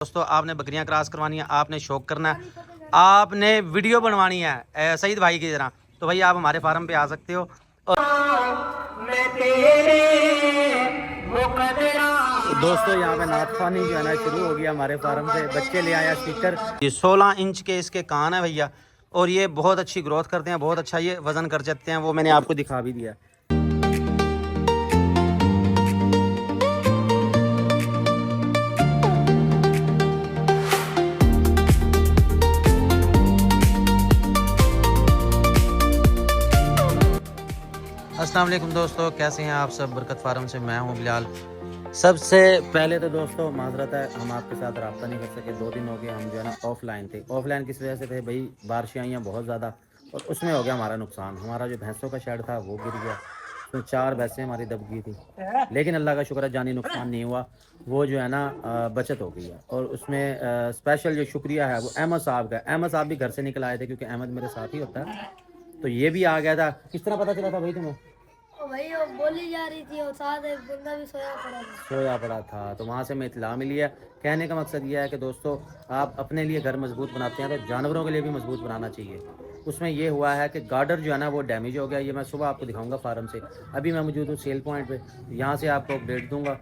दोस्तों आपने बकरियां क्रॉस करवानी है, आपने शौक करना है, आपने वीडियो बनवानी है सईद भाई की तरह, तो भाई आप हमारे फार्म पे आ सकते हो। और तो दोस्तों यहाँ पे नाथखानी जो है ना शुरू हो गया हमारे फार्म पे। बच्चे ले आया स्पीकर, ये 16 इंच के इसके कान है भैया, और ये बहुत अच्छी ग्रोथ करते हैं, बहुत अच्छा ये वजन कर सकते हैं, वो मैंने आपको दिखा भी दिया। अस्सलाम वालेकुम दोस्तों, कैसे हैं आप सब। बरकत फार्म से मैं हूं बिलाल। सबसे पहले तो दोस्तों माजरत है, हम आपके साथ रब्ता नहीं कर सके। 2 दिन हो गए हम जो है ना ऑफलाइन थे। ऑफलाइन किस वजह से थे भाई, बारिशें आई हैं बहुत ज़्यादा, और उसमें हो गया हमारा नुकसान। हमारा जो भैंसों का शेड था वो गिर गया, उसमें 4 भैंसें हमारी दब गई थी, लेकिन अल्लाह का शुक्र है जानी नुकसान नहीं हुआ। वो जो है ना बचत हो गई है। और उसमें स्पेशल जो शुक्रिया है वो अहमद साहब का। अहमद साहब भी घर से निकल आए थे, क्योंकि अहमद मेरे साथ ही होता है, तो ये भी आ गया था। किस तरह पता चला था भाई तुम्हें? भाई वो बोली जा रही थी और साथ एक बंदा भी सोया पड़ा था, तो वहाँ से मैं इत्तला मिली है। कहने का मकसद ये है कि दोस्तों आप अपने लिए घर मजबूत बनाते हैं तो जानवरों के लिए भी मजबूत बनाना चाहिए। उसमें ये हुआ है कि गार्डर जो है ना वो डैमेज हो गया। ये मैं सुबह आपको दिखाऊंगा फार्म से। अभी मैं मौजूद हूँ सेल पॉइंट पे, यहाँ से आपको अपडेट दूंगा।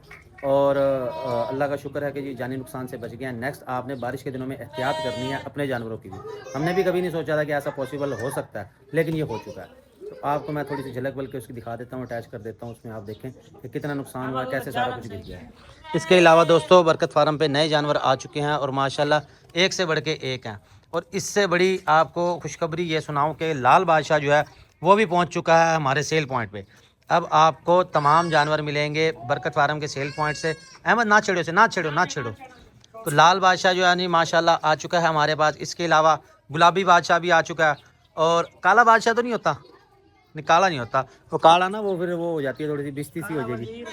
और अल्लाह का शुक्र है कि जी जानी नुकसान से बच गया। नेक्स्ट आपने बारिश के दिनों में एहतियात करनी है अपने जानवरों की भी। हमने भी कभी नहीं सोचा था कि ऐसा पॉसिबल हो सकता है, लेकिन ये हो चुका है। तो आपको मैं थोड़ी सी झलक बल्कि उसकी दिखा देता हूँ, अटैच कर देता हूँ, उसमें आप देखें कि कितना नुकसान हुआ है, कैसे सारा कुछ गिर गया है। इसके अलावा दोस्तों बरकत फार्म पे नए जानवर आ चुके हैं, और माशाल्लाह एक से बढ़ के एक हैं। और इससे बड़ी आपको खुशखबरी ये सुनाऊं कि लाल बादशाह जो है वो भी पहुंच चुका है हमारे सेल पॉइंट पे। अब आपको तमाम जानवर मिलेंगे बरकत फार्म के सेल पॉइंट से। अहमद ना छेड़ो से, ना छेड़ो ना छेड़ो। तो लाल बादशाह जो है नहीं माशाल्लाह आ चुका है हमारे पास। इसके अलावा गुलाबी बादशाह भी आ चुका है, और काला बादशाह तो नहीं होता, नहीं काला नहीं होता, वो काला ना वो फिर वो हो जाती है, थोड़ी सी बिस्ती सी हो जाएगी।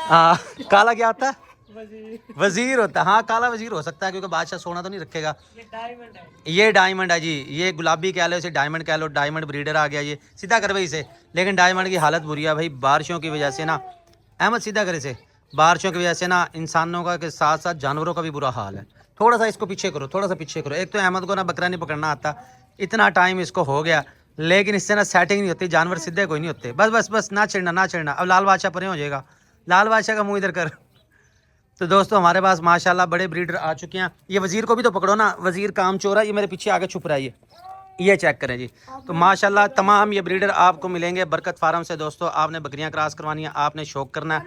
हाँ काला क्या होता है? वजीर होता है। हाँ काला वजीर हो सकता है, क्योंकि बादशाह सोना तो नहीं रखेगा। ये डायमंड है जी, ये गुलाबी कह लो, इसे डायमंड कह लो। डायमंड ब्रीडर आ गया, ये सीधा कर भाई इसे। लेकिन डायमंड की हालत बुरी है भाई, बारिशों की वजह से ना। अहमद सीधा करे इसे। बारिशों की वजह से ना इंसानों का के साथ साथ जानवरों का भी बुरा हाल है। थोड़ा सा इसको पीछे करो, थोड़ा सा पीछे करो। एक तो अहमद को ना बकरा नहीं पकड़ना आता, इतना टाइम इसको हो गया, लेकिन इससे ना सेटिंग नहीं होती, जानवर सीधे कोई नहीं होते। बस बस बस ना छेड़ना ना छेड़ना। अब लाल बादशाह परे हो जाएगा, लाल बादशाह का मुंह इधर कर। तो दोस्तों हमारे पास माशाल्लाह बड़े ब्रीडर आ चुके हैं। ये वजीर को भी तो पकड़ो ना, वजीर काम चोरा, ये मेरे पीछे आगे छुप रहा है। ये चेक करें जी। तो माशाल्लाह तमाम ये ब्रीडर आपको मिलेंगे बरकत फार्म से। दोस्तों आपने बकरियां क्रॉस करवानी है, आपने शौक करना है,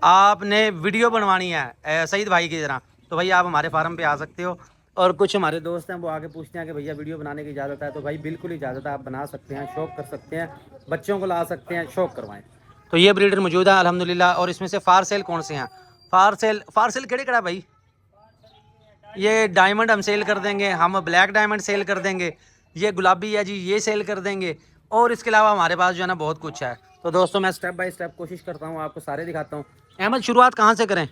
आपने वीडियो बनवानी है सईद भाई की तरह, तो भाई आप हमारे फार्म पे आ सकते हो। और कुछ हमारे दोस्त हैं वो आगे पूछते हैं कि भैया वीडियो बनाने की इजाज़त है, तो भाई बिल्कुल इजाज़त है, आप बना सकते हैं, शौक कर सकते हैं, बच्चों को ला सकते हैं, शौक करवाएं। तो ये ब्रीडर मौजूद है अल्हम्दुलिल्लाह। और इसमें से फार सेल कौन से हैं? फार सेल केड़े कड़ा भाई? ये डायमंड हम सेल कर देंगे, हम ब्लैक डायमंड सेल कर देंगे, ये गुलाबी है जी ये सेल कर देंगे। और इसके अलावा हमारे पास जो है ना बहुत कुछ है। तो दोस्तों मैं स्टेप बाय स्टेप कोशिश करता हूँ, आपको सारे दिखाता हूँ। अहमद शुरुआत कहाँ से करें?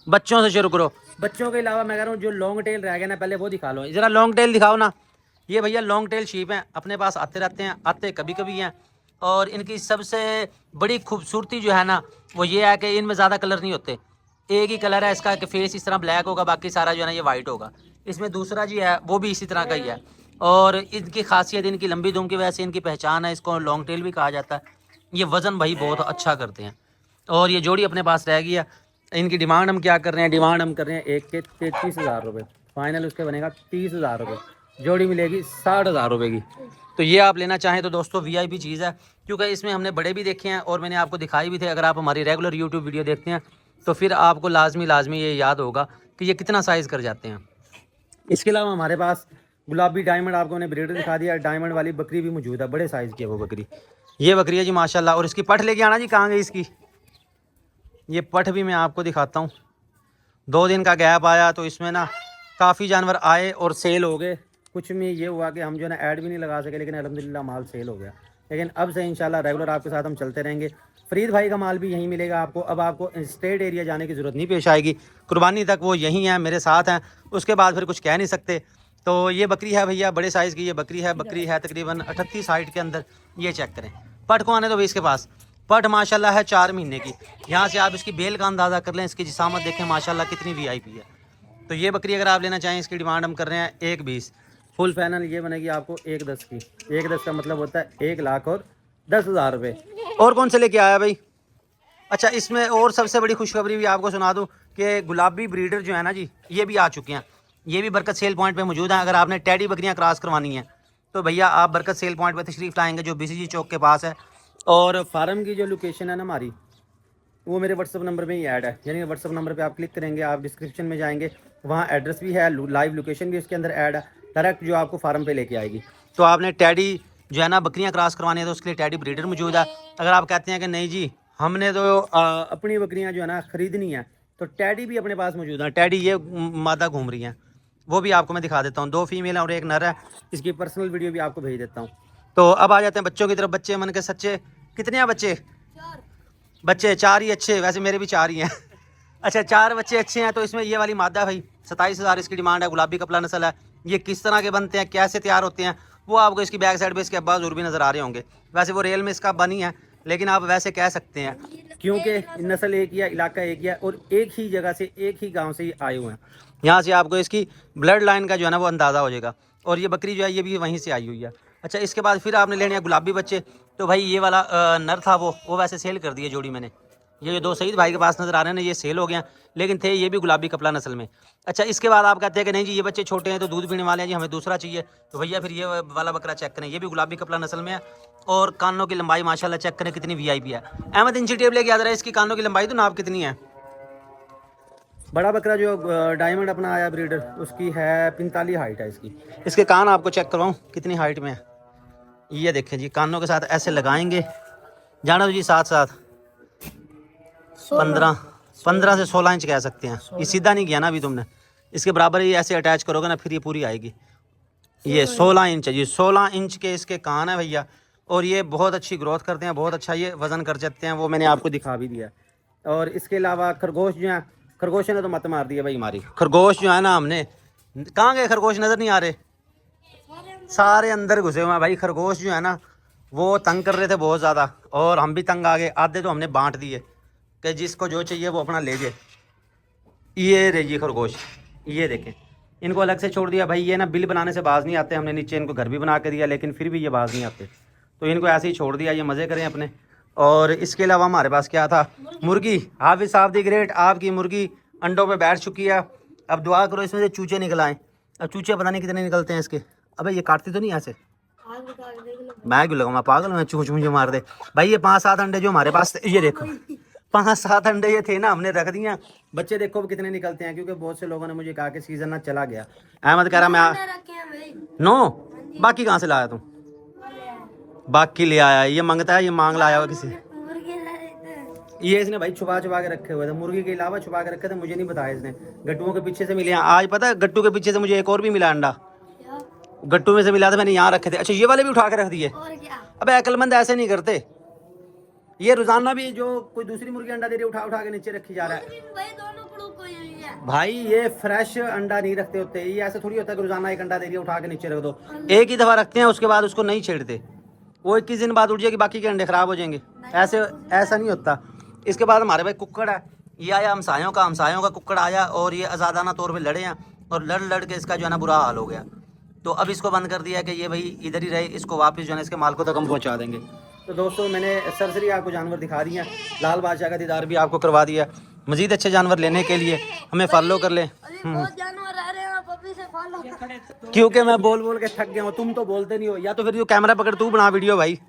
बच्चों से शुरू करो। बच्चों के अलावा मैं कह रहा हूँ जो लॉन्ग टेल रह गया ना, पहले वो दिखा लो ज़रा। लॉन्ग टेल दिखाओ ना। ये भैया लॉन्ग टेल शीप हैं, अपने पास आते रहते हैं, आते कभी कभी हैं। और इनकी सबसे बड़ी खूबसूरती जो है ना वो ये है कि इनमें ज़्यादा कलर नहीं होते। एक ही कलर है इसका कि फेस इस तरह ब्लैक होगा, बाकी सारा जो है ना ये वाइट होगा। इसमें दूसरा जी है वो भी इसी तरह का ही है। और इनकी खासियत इनकी लंबी दुम की वजह से इनकी पहचान है, इसको लॉन्ग टेल भी कहा जाता है। ये वज़न भाई बहुत अच्छा करते हैं। और ये जोड़ी अपने पास रह गई है। इनकी डिमांड हम क्या कर रहे हैं? डिमांड हम कर रहे हैं एक के 33,000 रुपये। फाइनल उसके बनेगा 30,000 रुपये। जोड़ी मिलेगी 60,000 रुपये की। तो ये आप लेना चाहें तो दोस्तों वीआईपी चीज़ है, क्योंकि इसमें हमने बड़े भी देखे हैं और मैंने आपको दिखाई भी थे। अगर आप हमारी रेगुलर यूट्यूब वीडियो देखते हैं तो फिर आपको लाजमी ये याद होगा कि ये कितना साइज़ कर जाते हैं। इसके अलावा हमारे पास गुलाबी डायमंड आपको मैंने ब्रीडर दिखा दिया। डायमंड वाली बकरी भी मौजूद है, बड़े साइज़ की है वो बकरी। ये बकरी है जी माशाल्लाह। और इसकी पठ लेके आना जी, कहाँ गई इसकी? ये पठ भी मैं आपको दिखाता हूँ। 2 दिन का गैप आया तो इसमें ना काफ़ी जानवर आए और सेल हो गए। कुछ में ये हुआ कि हम जो है ना ऐड भी नहीं लगा सके, लेकिन अल्हम्दुलिल्लाह माल सेल हो गया। लेकिन अब से इंशाल्लाह रेगुलर आपके साथ हम चलते रहेंगे। फरीद भाई का माल भी यहीं मिलेगा आपको। अब आपको स्टेट एरिया जाने की ज़रूरत नहीं पेश आएगी, कुर्बानी तक वो यहीं हैं, मेरे साथ हैं। उसके बाद फिर कुछ कह नहीं सकते। तो ये बकरी है भैया, बड़े साइज़ की ये बकरी है तकरीबन 38 हाइट के अंदर। ये चेक करें। पट को आने दो भाई इसके पास। पट माशाल्लाह है 4 महीने की। यहाँ से आप इसकी बेल का अंदाज़ा कर लें, इसकी जिसामत देखें माशाल्लाह कितनी वीआईपी है। तो ये बकरी अगर आप लेना चाहें, इसकी डिमांड हम कर रहे हैं 1,20। फुल फाइनल ये बनेगी आपको 1,10 की। 1,10 का मतलब होता है 1,10,000 रुपये। और कौन से लेके आया भाई? अच्छा, इसमें और सबसे बड़ी खुशखबरी भी आपको सुना दूं कि गुलाबी ब्रीडर जो है ना जी, ये भी आ चुके हैं। ये भी बरकत सेल पॉइंट पे मौजूद हैं। अगर आपने टैडी बकरियां क्रॉस करवानी है तो भैया आप बरकत सेल पॉइंट पे तशरीफ़ लाएंगे, जो BCG चौक के पास है। और फार्म की जो लोकेशन है ना हमारी, वो मेरे व्हाट्सअप नंबर में ही ऐड है। यानी व्हाट्सअप नंबर पे आप क्लिक करेंगे, आप डिस्क्रिप्शन में जाएंगे, वहाँ एड्रेस भी है, लाइव लोकेशन भी उसके अंदर ऐड है, डायरेक्ट जो आपको फार्म पे लेके आएगी। तो आपने टैडी जो है ना बकरियां क्रॉस करवानी है तो उसके लिए टैडी ब्रीडर मौजूद है। अगर आप कहते हैं कि नहीं जी हमने तो अपनी बकरियां जो है ना ख़रीदनी है, तो टैडी भी अपने पास मौजूद है। टैडी ये मादा घूम रही हैं, वो भी आपको मैं दिखा देता हूँ। 2 फीमेल और 1 नर है। इसकी पर्सनल वीडियो भी आपको भेज देता हूँ। तो अब आ जाते हैं बच्चों की तरफ। बच्चे मन के सच्चे कितने हैं बच्चे? 4। बच्चे 4 ही अच्छे, वैसे मेरे भी 4 ही हैं। अच्छा, 4 बच्चे अच्छे हैं। तो इसमें ये वाली मादा भाई 27,000 इसकी डिमांड है। गुलाबी कपला नस्ल है। ये किस तरह के बनते हैं, कैसे तैयार होते हैं, वो आपको इसकी बैक साइड पे इसके अब्बास और भी नज़र आ रहे होंगे। वैसे वो रियल में इसका बनी है, लेकिन आप वैसे कह सकते हैं क्योंकि नस्ल एक ही है, इलाका एक ही है, और एक ही जगह से, एक ही गाँव से आए हुए हैं। यहाँ से आपको इसकी ब्लड लाइन का जो है ना वो अंदाज़ा हो जाएगा। और ये बकरी जो है ये भी वहीं से आई हुई है। अच्छा, इसके बाद फिर आपने लेने हैं गुलाबी बच्चे। तो भाई ये वाला नर था, वो वैसे सेल कर दिया जोड़ी मैंने। ये जो 2 सईद भाई के पास नज़र आ रहे हैं ना, ये सेल हो गया, लेकिन थे ये भी गुलाबी कपला नस्ल में। अच्छा, इसके बाद आप कहते हैं कि नहीं जी ये बच्चे छोटे हैं तो दूध पीने वाले हैं जी, हमें दूसरा चाहिए। तो भैया फिर ये वाला बकरा चेक करें, ये भी गुलाबी कपला नस्ल में है। और कानों की लंबाई माशाल्लाह चेक करें कितनी VIP है। अहमद इंची टेप लेके याद रहा है, इसकी कानों की लंबाई तो नाप कितनी है? बड़ा बकरा जो डायमंड अपना आया ब्रीडर, उसकी है 45 हाइट है इसकी। इसके कान आपको चेक करवाऊँ कितनी हाइट में है। ये देखें जी, कानों के साथ ऐसे लगाएंगे, जाना तो जी साथ साथ 15 से 16 इंच कह सकते हैं। ये सीधा नहीं किया ना अभी तुमने, इसके बराबर ही ऐसे अटैच करोगे ना, फिर ये पूरी आएगी। ये 16 इंच है जी, 16 इंच के इसके कान है भैया। और ये बहुत अच्छी ग्रोथ करते हैं, बहुत अच्छा ये वज़न कर जाते हैं, वो मैंने आपको दिखा भी दिया। और इसके अलावा खरगोश जो है, खरगोश ने तो मत मार दिया भाई हमारी। खरगोश जो है ना, हमने कहाँ गए खरगोश, नज़र नहीं आ रहे, सारे अंदर घुसे हुए हैं भाई। खरगोश जो है ना वो तंग कर रहे थे बहुत ज़्यादा, और हम भी तंग आ गए। आधे तो हमने बांट दिए कि जिसको जो चाहिए वो अपना ले जाए। ये रही खरगोश, ये देखें, इनको अलग से छोड़ दिया भाई। ये ना बिल बनाने से बाज नहीं आते, हमने नीचे इनको घर भी बना के दिया, लेकिन फिर भी ये बाज नहीं आते, तो इनको ऐसे ही छोड़ दिया, ये मज़े करें अपने। और इसके अलावा हमारे पास क्या था, मुर्गी। हाफिज़ साहब दी ग्रेट, आपकी मुर्गी अंडों पे बैठ चुकी है। अब दुआ करो इसमें से चूचे निकल आएँ। अब चूचे पता नहीं कितने निकलते हैं इसके। अबे ये काटती तो नहीं ऐसे, मैं क्यों लगाऊंगा, पागल मैं चूच मुझे मार दे भाई। ये 5-7 अंडे जो हमारे पास थे, ये देखो 5-7 अंडे ये थे ना, हमने रख दिया। बच्चे देखो कितने निकलते हैं, क्योंकि बहुत से लोगों ने मुझे कहा कि सीजन ना चला गया। अहमद कह रहा मैं 9, बाकी कहाँ से लाया तुम? बाकी ले आया, ये मांगता है, ये मांग लाया हुआ किसी। ये इसने भाई छुपा छुपा के रखे हुए थे, मुर्गी के अलावा छुपा के रखे थे, मुझे नहीं बताया इसने। गट्टुओं के पीछे से मिले हैं आज, पता है गट्टू के पीछे से मुझे एक और भी मिला अंडा, गट्टू में से मिला था, मैंने यहाँ रखे थे। अच्छा, ये वाले भी उठा के रख दिए। अबे अक्लमंद ऐसे नहीं करते, ये रोजाना भी जो कोई दूसरी मुर्गी अंडा दे रही है उठा उठा के नीचे रखी जा रहा है भाई। ये फ्रेश अंडा नहीं रखते होते, ये ऐसे थोड़ी होता है कि रोजाना एक अंडा दे रही है उठा के नीचे रख दो। एक ही दफा रखते हैं, उसके बाद उसको नहीं छेड़ते, वो 21 दिन बाद उठ जाएगी, बाकी के अंडे खराब हो जाएंगे। ऐसा नहीं होता। इसके बाद हमारे भाई कुक्कड़ है, ये आया हमसायों का कुक्कड़ आया, और ये आज़ादाना तौर पे लड़े हैं, और लड़ के इसका जो है ना बुरा हाल हो गया। तो अब इसको बंद कर दिया कि ये भाई इधर ही रहे, इसको वापस जो है इसके मालिकों तक हम पहुँचा देंगे। तो दोस्तों, मैंने सरसरी आपको जानवर दिखा दी हैं, लाल बादशाह का दीदार भी आपको करवा दिया। मज़ीद अच्छे जानवर लेने के लिए हमें फॉलो कर लें, क्योंकि मैं बोल बोल के थक गया हूँ, तुम तो बोलते नहीं हो। या तो फिर जो कैमरा पकड़ तू बना वीडियो भाई।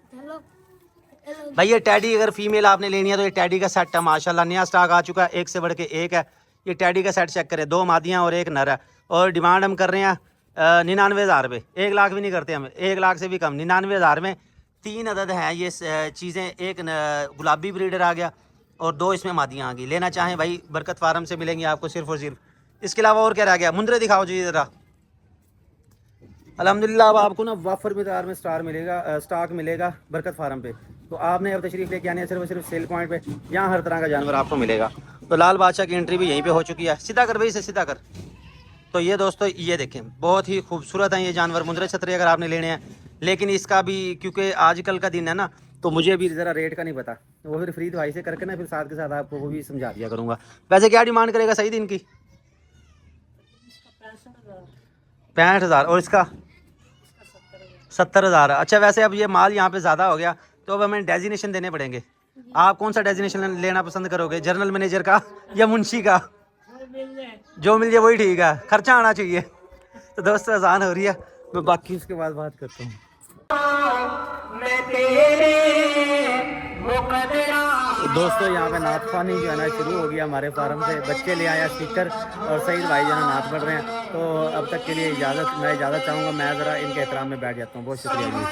भाई ये टैडी अगर फीमेल आपने लेनी है तो ये टैडी का सेट है माशाल्लाह, नया स्टॉक आ चुका है, एक से बढ़ के एक है। ये टैडी का सेट चेक करें, 2 मादियाँ और 1 नर है। और डिमांड हम कर रहे हैं 99,000 रुपये, 1 लाख भी नहीं करते हम, 1 लाख से भी कम। 99,000 में 3 अदद हैं ये चीज़ें, एक गुलाबी ब्रीडर आ गया और 2 इसमें मादियाँ आ गई। लेना चाहें भाई बरकत फार्म से मिलेंगी आपको सिर्फ और सिर्फ। इसके अलावा और क्या रह गया, मुंदरे दिखाओ जी ज़रा। अल्हम्दुलिल्लाह अब आपको ना वाफर मिक़दार में स्टॉक मिलेगा बरकत फार्म पे। तो आपने अब तशरीफ़ लेके आनी है सिर्फ और सिर्फ सेल पॉइंट पे, यहाँ हर तरह का जानवर आपको मिलेगा। तो लाल बादशाह की एंट्री भी यहीं पे हो चुकी है। सीधा कर भाई, इसे सीधा कर। तो ये दोस्तों ये देखें, बहुत ही खूबसूरत हैं ये जानवर, मुंदरे छतरे अगर आपने लेने हैं। लेकिन इसका भी क्योंकि आजकल का दिन है ना, तो मुझे भी ज़रा रेट का नहीं पता, वो फिर फ्री भाई से करके ना फिर साथ के साथ आपको वो भी समझा दिया करूँगा। वैसे क्या डिमांड करेगा सही दिन की? 65,000 और इसका 70,000। अच्छा वैसे अब ये माल यहाँ पे ज़्यादा हो गया तो अब हमें डेजिनेशन देने पड़ेंगे। आप कौन सा डेजिनेशन लेना पसंद करोगे, जनरल मैनेजर का या मुंशी का? जो मिल जाए वही ठीक है, खर्चा आना चाहिए। तो दोस्तों आसान हो रही है, मैं बाकी उसके बाद बात करता हूँ। दोस्तों यहाँ पे नाथ पानी जो है ना शुरू हो गया हमारे फार्म से। बच्चे ले आया स्पीकर और सईद भाई जो है नाथ पढ़ रहे हैं। तो अब तक के लिए मैं इजाज़त चाहूँगा, मैं ज़रा इनके एहतराम में बैठ जाता हूँ। बहुत शुक्रिया जी।